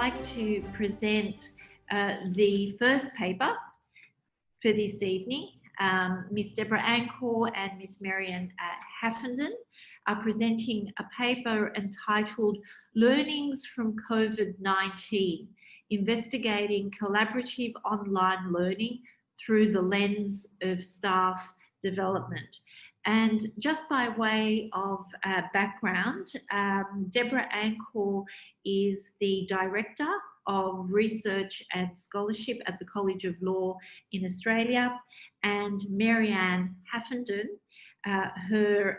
like to present the first paper for this evening. Miss Deborah Ancor and Miss Marianne Haffenden are presenting a paper entitled Learnings from COVID-19, Investigating Collaborative Online Learning Through the Lens of Staff Development. And just by way of background, Deborah Ancor is the Director of Research and Scholarship at the College of Law in Australia, and Marianne Haffenden, her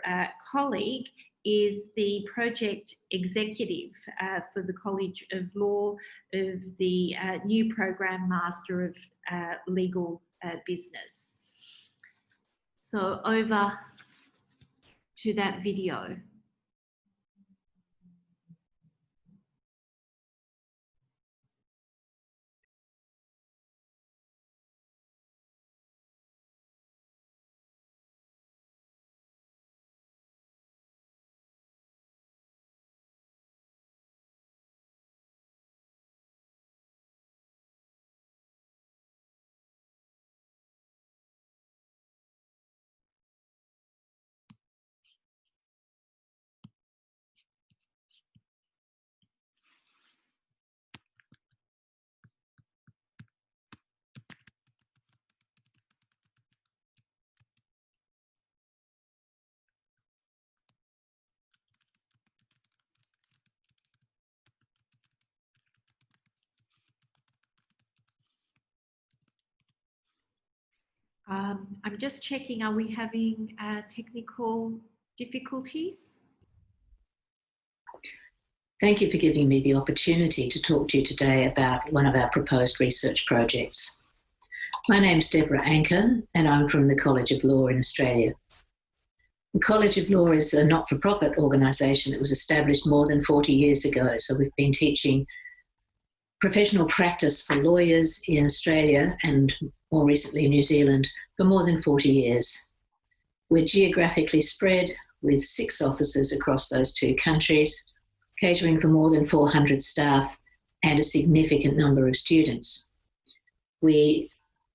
colleague, is the Project Executive for the College of Law of the new Program Master of Legal Business. So over to that video. I'm just checking, are we having technical difficulties? Thank you for giving me the opportunity to talk to you today about one of our proposed research projects. My name's Deborah Ancor and I'm from the College of Law in Australia. The College of Law is a not-for-profit organisation that was established more than 40 years ago, so we've been teaching professional practice for lawyers in Australia and more recently New Zealand for more than 40 years. We're geographically spread with 6 offices across those 2 countries, catering for more than 400 staff and a significant number of students. We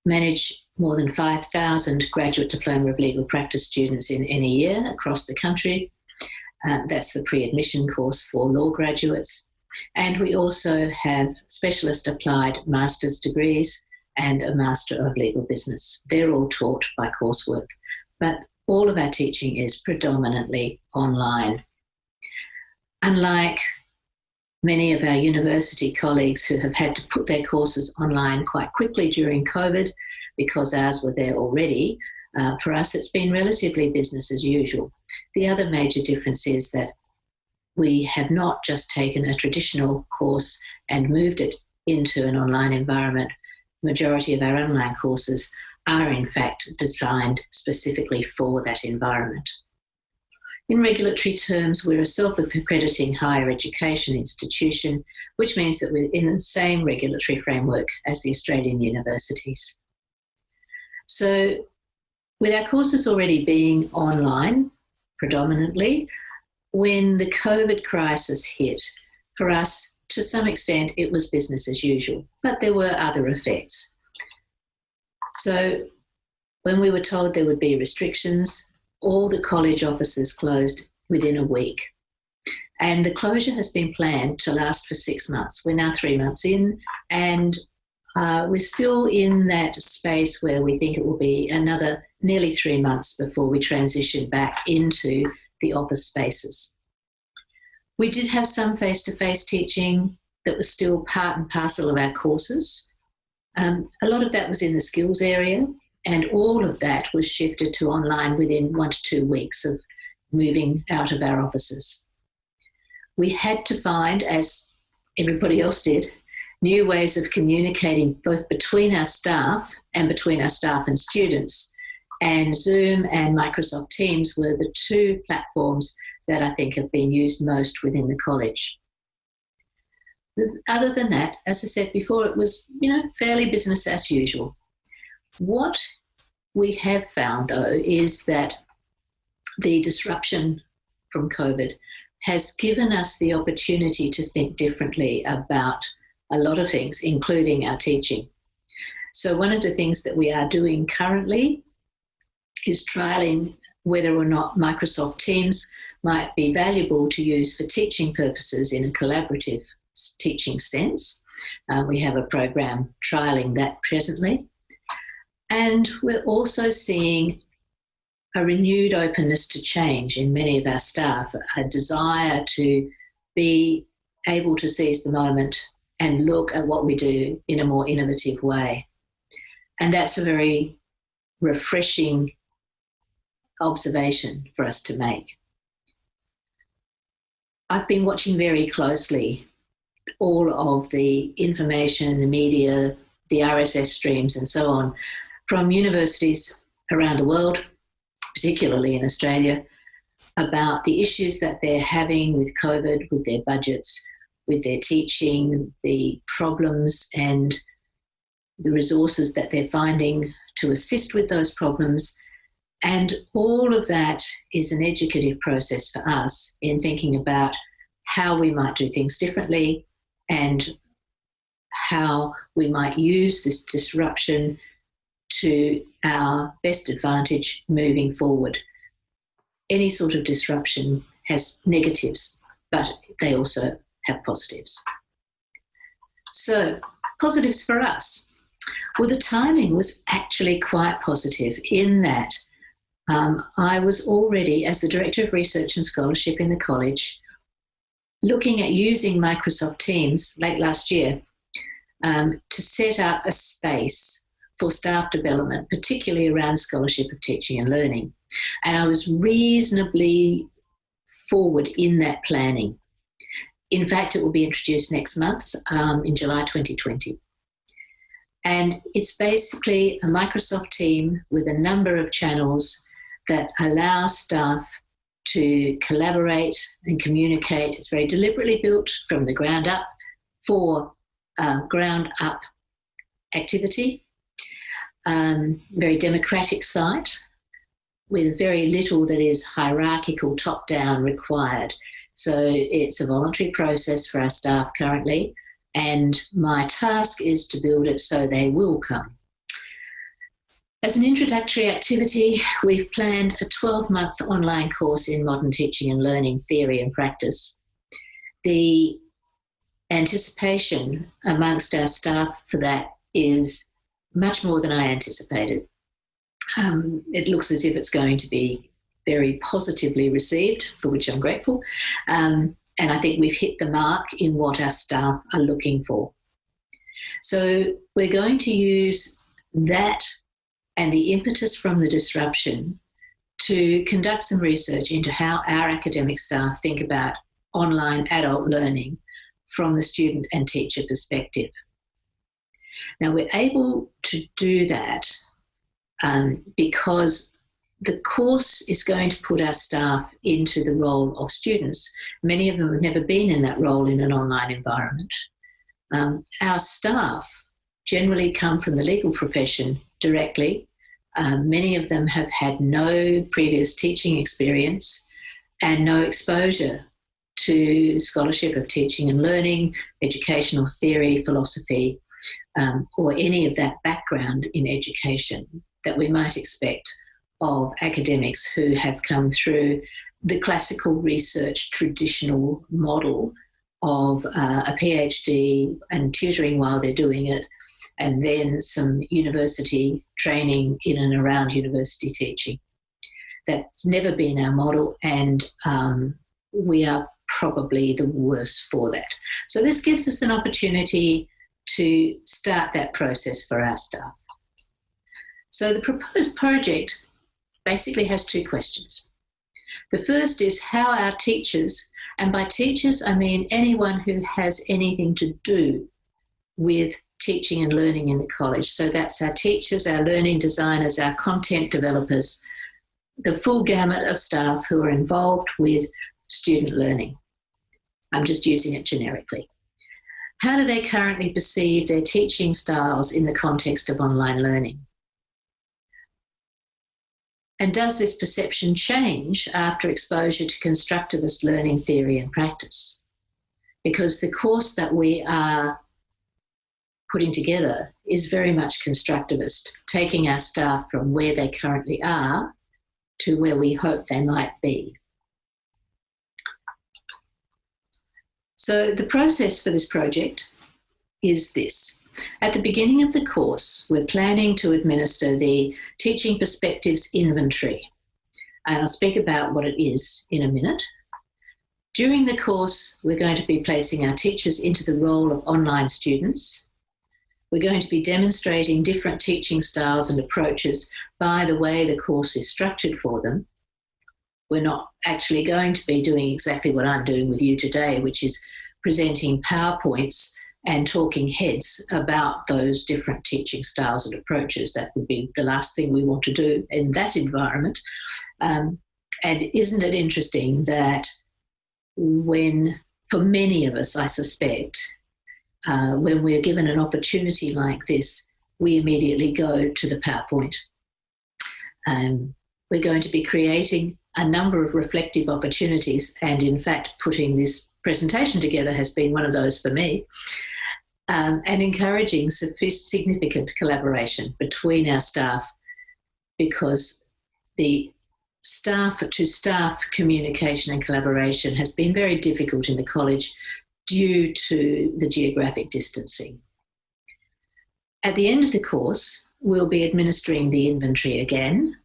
manage more than 5,000 graduate diploma of legal practice students in any year across the country. That's the pre-admission course for law graduates. And we also have specialist applied master's degrees and a Master of Legal Business. They're all taught by coursework, but all of our teaching is predominantly online. Unlike many of our university colleagues who have had to put their courses online quite quickly during COVID, because ours were there already, for us it's been relatively business as usual. The other major difference is that we have not just taken a traditional course and moved it into an online environment. The majority of our online courses are in fact designed specifically for that environment. In regulatory terms, we're a self-accrediting higher education institution, which means that we're in the same regulatory framework as the Australian universities. So with our courses already being online predominantly, when the COVID crisis hit, for us, to some extent, it was business as usual, but there were other effects. So when we were told there would be restrictions, all the college offices closed within a week. And the closure has been planned to last for 6 months. We're now 3 months in, and we're still in that space where we think it will be another nearly 3 months before we transition back into the office spaces. We did have some face-to-face teaching that was still part and parcel of our courses. A lot of that was in the skills area, and all of that was shifted to online within 1 to 2 weeks of moving out of our offices. We had to find, as everybody else did, new ways of communicating both between our staff and between our staff and students. And Zoom and Microsoft Teams were the 2 platforms that I think have been used most within the college. Other than that, as I said before, it was, fairly business as usual. What we have found, though, is that the disruption from COVID has given us the opportunity to think differently about a lot of things, including our teaching. So one of the things that we are doing currently is trialling whether or not Microsoft Teams might be valuable to use for teaching purposes in a collaborative teaching sense. We have a program trialling that presently. And we're also seeing a renewed openness to change in many of our staff, a desire to be able to seize the moment and look at what we do in a more innovative way. And that's a very refreshing observation for us to make. I've been watching very closely all of the information, the media, the RSS streams and so on from universities around the world, particularly in Australia, about the issues that they're having with COVID, with their budgets, with their teaching, the problems and the resources that they're finding to assist with those problems. And all of that is an educative process for us in thinking about how we might do things differently and how we might use this disruption to our best advantage moving forward. Any sort of disruption has negatives, but they also have positives. So, positives for us. Well, the timing was actually quite positive in that I was already, as the Director of Research and Scholarship in the college, looking at using Microsoft Teams late last year to set up a space for staff development, particularly around scholarship of teaching and learning. And I was reasonably forward in that planning. In fact, it will be introduced next month in July 2020. And it's basically a Microsoft team with a number of channels that allow staff to collaborate and communicate. It's very deliberately built from the ground up for ground up activity. Very democratic site with very little that is hierarchical top-down required. So it's a voluntary process for our staff currently, and my task is to build it so they will come. As an introductory activity, we've planned a 12-month online course in modern teaching and learning theory and practice. The anticipation amongst our staff for that is much more than I anticipated. It looks as if it's going to be very positively received, for which I'm grateful. And I think we've hit the mark in what our staff are looking for. So we're going to use that and the impetus from the disruption to conduct some research into how our academic staff think about online adult learning from the student and teacher perspective. Now, we're able to do that because the course is going to put our staff into the role of students. Many of them have never been in that role in an online environment. Our staff generally come from the legal profession directly. Many of them have had no previous teaching experience and no exposure to scholarship of teaching and learning, educational theory, philosophy, or any of that background in education that we might expect of academics who have come through the classical research traditional model of a PhD and tutoring while they're doing it, and then some university training in and around university teaching. That's never been our model, and we are probably the worst for that. So this gives us an opportunity to start that process for our staff. So the proposed project basically has two questions. The first is how our teachers, and by teachers I mean anyone who has anything to do with teaching and learning in the college. So that's our teachers, our learning designers, our content developers, the full gamut of staff who are involved with student learning. I'm just using it generically. How do they currently perceive their teaching styles in the context of online learning? And does this perception change after exposure to constructivist learning theory and practice? Because the course that we are putting together is very much constructivist, taking our staff from where they currently are to where we hope they might be. So the process for this project is this. At the beginning of the course, we're planning to administer the Teaching Perspectives Inventory. And I'll speak about what it is in a minute. During the course, we're going to be placing our teachers into the role of online students. We're going to be demonstrating different teaching styles and approaches by the way the course is structured for them. We're not actually going to be doing exactly what I'm doing with you today, which is presenting PowerPoints and talking heads about those different teaching styles and approaches. That would be the last thing we want to do in that environment. And isn't it interesting that when, for many of us, I suspect, when we're given an opportunity like this, we immediately go to the PowerPoint. We're going to be creating a number of reflective opportunities, and in fact, putting this presentation together has been one of those for me, and encouraging significant collaboration between our staff, because the staff-to-staff communication and collaboration has been very difficult in the college due to the geographic distancing. At the end of the course, we'll be administering the inventory again.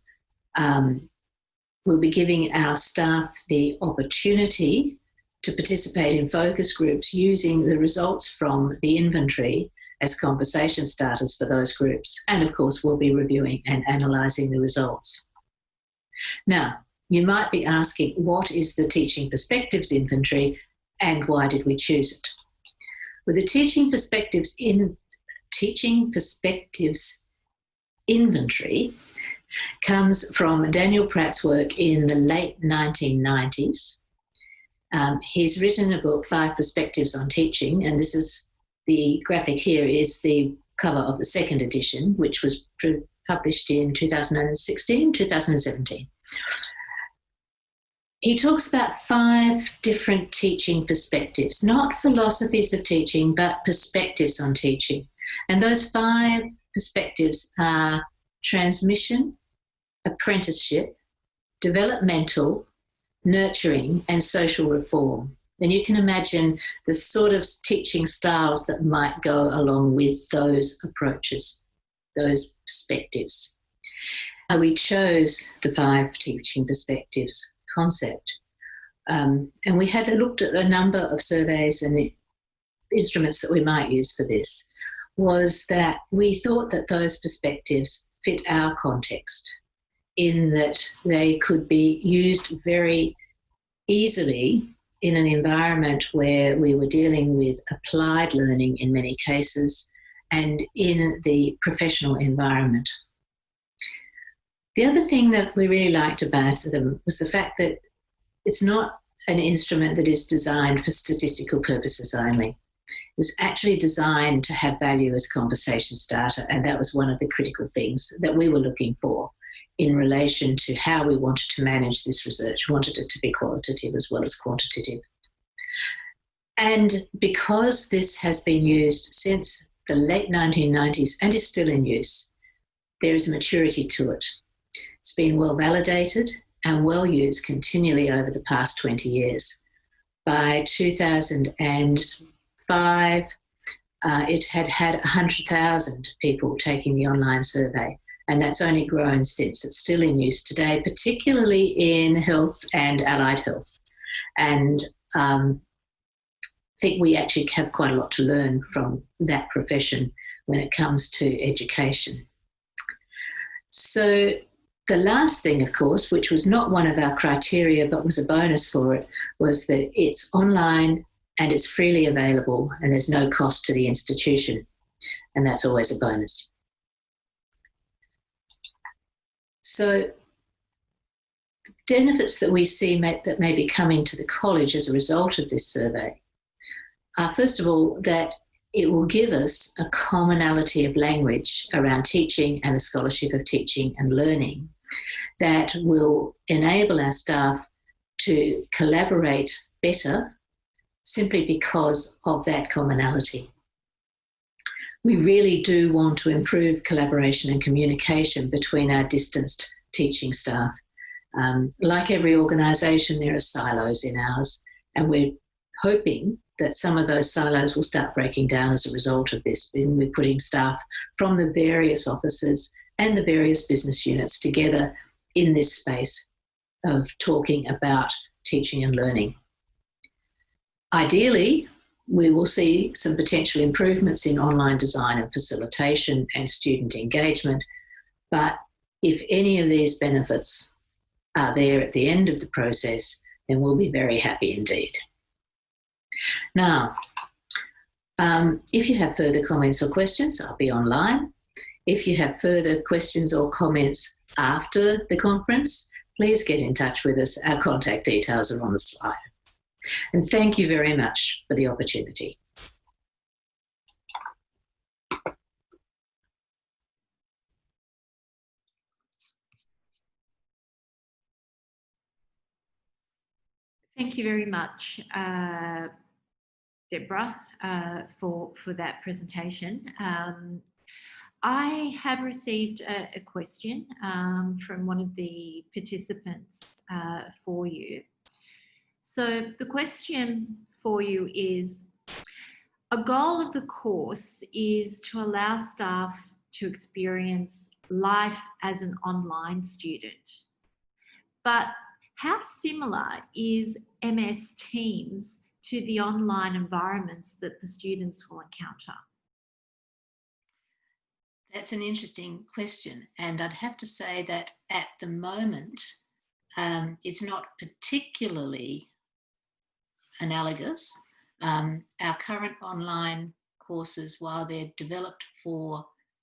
We'll be giving our staff the opportunity to participate in focus groups using the results from the inventory as conversation starters for those groups. And of course, we'll be reviewing and analysing the results. Now, you might be asking, what is the Teaching Perspectives Inventory and why did we choose it? Well, the Teaching Perspectives Inventory comes from Daniel Pratt's work in the late 1990s. He's written a book, 5 Perspectives on Teaching, and this is the graphic here is the cover of the second edition, which was published in 2016, 2017. He talks about 5 different teaching perspectives, not philosophies of teaching, but perspectives on teaching. And those 5 perspectives are transmission, apprenticeship, developmental, nurturing, and social reform. Then you can imagine the sort of teaching styles that might go along with those approaches, those perspectives. We chose the 5 teaching perspectives concept. And we had looked at a number of surveys, and the instruments that we might use for this was that we thought that those perspectives fit our context, in that they could be used very easily in an environment where we were dealing with applied learning in many cases and in the professional environment. The other thing that we really liked about them was the fact that it's not an instrument that is designed for statistical purposes only. It was actually designed to have value as conversation starter, and that was one of the critical things that we were looking for in relation to how we wanted to manage this research. We wanted it to be qualitative as well as quantitative. And because this has been used since the late 1990s and is still in use, there is a maturity to it. It's been well validated and well used continually over the past 20 years. By 2005, it had 100,000 people taking the online survey, and that's only grown since. It's still in use today, particularly in health and allied health. And I think we actually have quite a lot to learn from that profession when it comes to education. So the last thing, of course, which was not one of our criteria but was a bonus for it, was that it's online and it's freely available and there's no cost to the institution. And that's always a bonus. So the benefits that we see that may be coming to the college as a result of this survey are, first of all, that it will give us a commonality of language around teaching and the scholarship of teaching and learning that will enable our staff to collaborate better simply because of that commonality. We really do want to improve collaboration and communication between our distanced teaching staff. Like every organisation, there are silos in ours, and we're hoping that some of those silos will start breaking down as a result of this. We're putting staff from the various offices and the various business units together in this space of talking about teaching and learning. Ideally, we will see some potential improvements in online design and facilitation and student engagement, but if any of these benefits are there at the end of the process, then we'll be very happy indeed. Now, if you have further comments or questions, I'll be online. If you have further questions or comments after the conference, please get in touch with us. Our contact details are on the slide. And thank you very much for the opportunity. Thank you very much, Deborah, for that presentation. I have received a question from one of the participants for you. So the question for you is, a goal of the course is to allow staff to experience life as an online student. But how similar is MS Teams to the online environments that the students will encounter? That's an interesting question, and I'd have to say that at the moment it's not particularly analogous. Our current online courses, while they're developed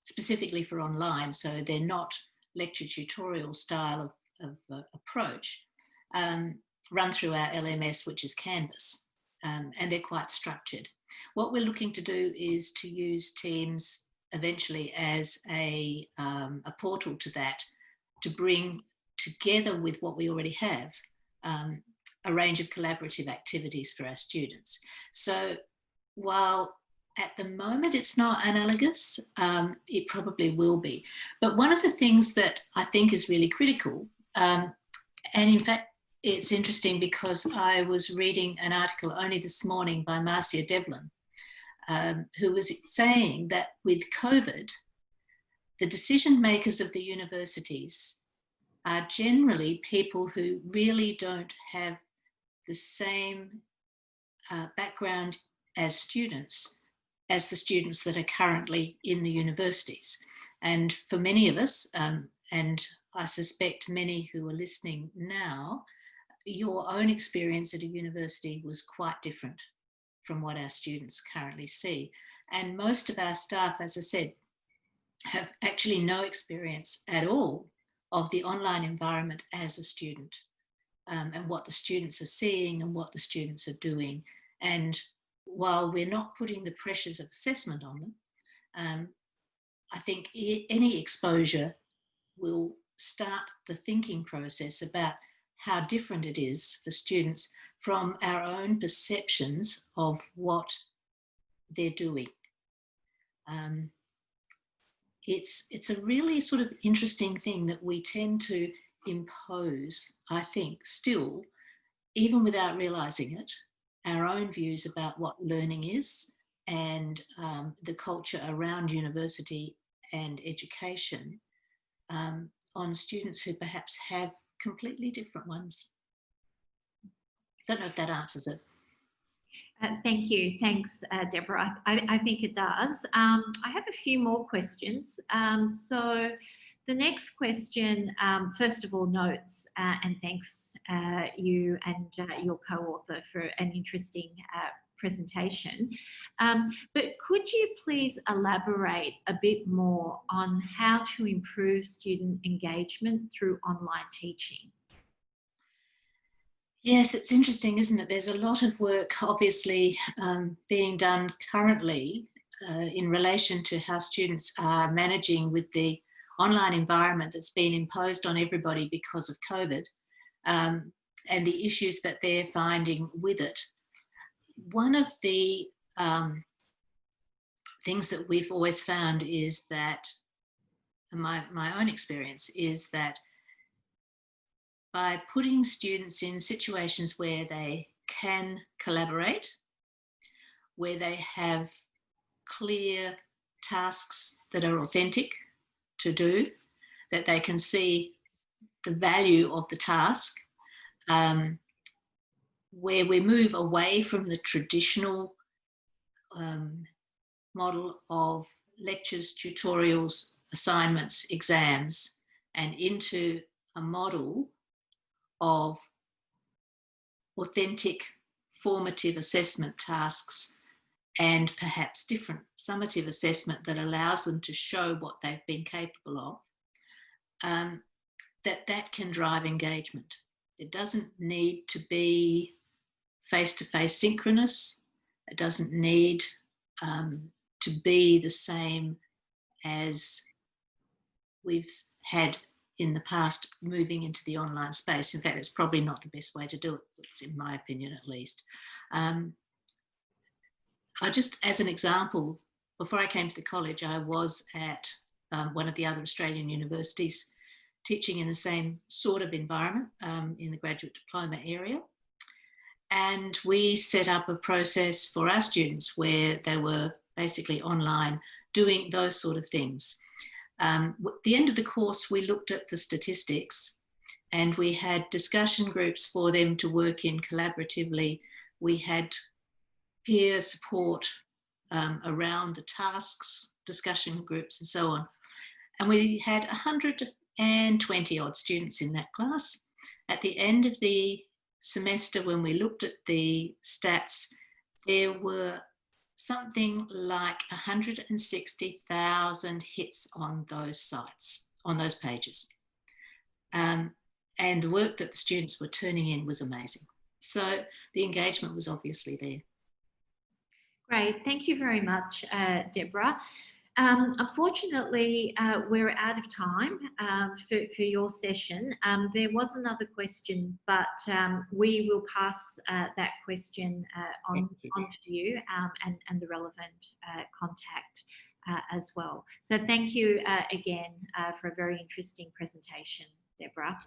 specifically for online, so they're not lecture tutorial style of approach, run through our LMS, which is Canvas, and they're quite structured. What we're looking to do is to use Teams eventually as a portal to that, to bring together with what we already have a range of collaborative activities for our students. So while at the moment it's not analogous, it probably will be. But one of the things that I think is really critical, and in fact it's interesting because I was reading an article only this morning by Marcia Devlin, who was saying that with COVID, the decision makers of the universities are generally people who really don't have the same background as students as the students that are currently in the universities. And for many of us, and I suspect many who are listening now, your own experience at a university was quite different from what our students currently see. And most of our staff, as I said, have actually no experience at all of the online environment as a student, and what the students are seeing and what the students are doing. And while we're not putting the pressures of assessment on them, I think any exposure will start the thinking process about how different it is for students from our own perceptions of what they're doing. It's a really sort of interesting thing that we tend to impose, I think, still, even without realising it, our own views about what learning is and the culture around university and education on students who perhaps have completely different ones. Don't know if that answers it. Thank you. Thanks, Deborah. I think it does. I have a few more questions. So the next question, first of all, notes and thanks you and your co-author for an interesting presentation. But could you please elaborate a bit more on how to improve student engagement through online teaching? Yes, it's interesting, isn't it? There's a lot of work obviously being done currently in relation to how students are managing with the online environment that's been imposed on everybody because of COVID, and the issues that they're finding with it. One of the things that we've always found is that, my own experience is that by putting students in situations where they can collaborate, where they have clear tasks that are authentic to do, that they can see the value of the task, where we move away from the traditional model of lectures, tutorials, assignments, exams, and into a model of authentic formative assessment tasks and perhaps different summative assessment that allows them to show what they've been capable of, that can drive engagement. It doesn't need to be face-to-face synchronous. It doesn't need to be the same as we've had in the past moving into the online space. In fact, it's probably not the best way to do it, in my opinion at least. I just, as an example, before I came to the college, I was at one of the other Australian universities teaching in the same sort of environment in the graduate diploma area. And we set up a process for our students where they were basically online doing those sort of things. At the end of the course, we looked at the statistics and we had discussion groups for them to work in collaboratively. We had peer support around the tasks, discussion groups and so on. And we had 120 odd students in that class. At the end of the semester, when we looked at the stats, there were something like 160,000 hits on those sites, on those pages. And the work that the students were turning in was amazing. So the engagement was obviously there. Great, thank you very much, Deborah. Unfortunately, we're out of time for your session. There was another question, but we will pass that question on to you and the relevant contact as well. So thank you again for a very interesting presentation, Deborah.